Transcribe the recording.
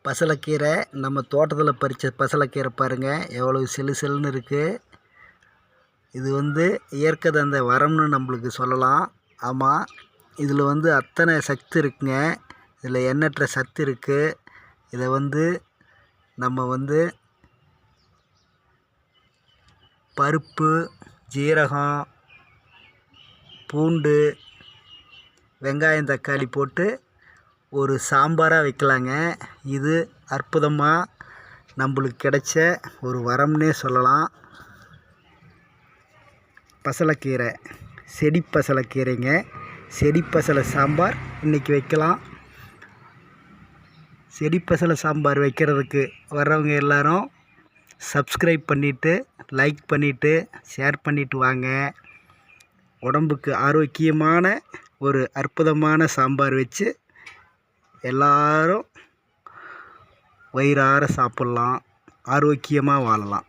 பசலைக்கீரை நம்ம தோட்டத்தில் பறித்த பசலைக்கீரை பாருங்கள் எவ்வளோ சிலு சிலுன்னு இருக்குது. இது இயற்கை தந்த வரம்னு நம்மளுக்கு சொல்லலாம். ஆமாம், இதில் அத்தனை சத்து இருக்குங்க. இதில் எண்ணற்ற சத்து இருக்குது. இதை நம்ம பருப்பு, ஜீரகம், பூண்டு, வெங்காயம், தக்காளி போட்டு ஒரு சாம்பாராக வைக்கலாங்க. இது அற்புதமாக நம்மளுக்கு கிடைச்ச ஒரு வரம்னே சொல்லலாம். பசலைக்கீரை, செடி பசலைக்கீரைங்க. செடி பசலை சாம்பார் இன்றைக்கி வைக்கலாம். செடி பசலை சாம்பார் வைக்கிறதுக்கு வர்றவங்க எல்லோரும் சப்ஸ்கிரைப் பண்ணிவிட்டு, லைக் பண்ணிவிட்டு, ஷேர் பண்ணிவிட்டு வாங்க. உடம்புக்கு ஆரோக்கியமான ஒரு அற்புதமான சாம்பார் வச்சு எல்லாரும் வயிறார சாப்பிட்லாம், ஆரோக்கியமாக வாழலாம்.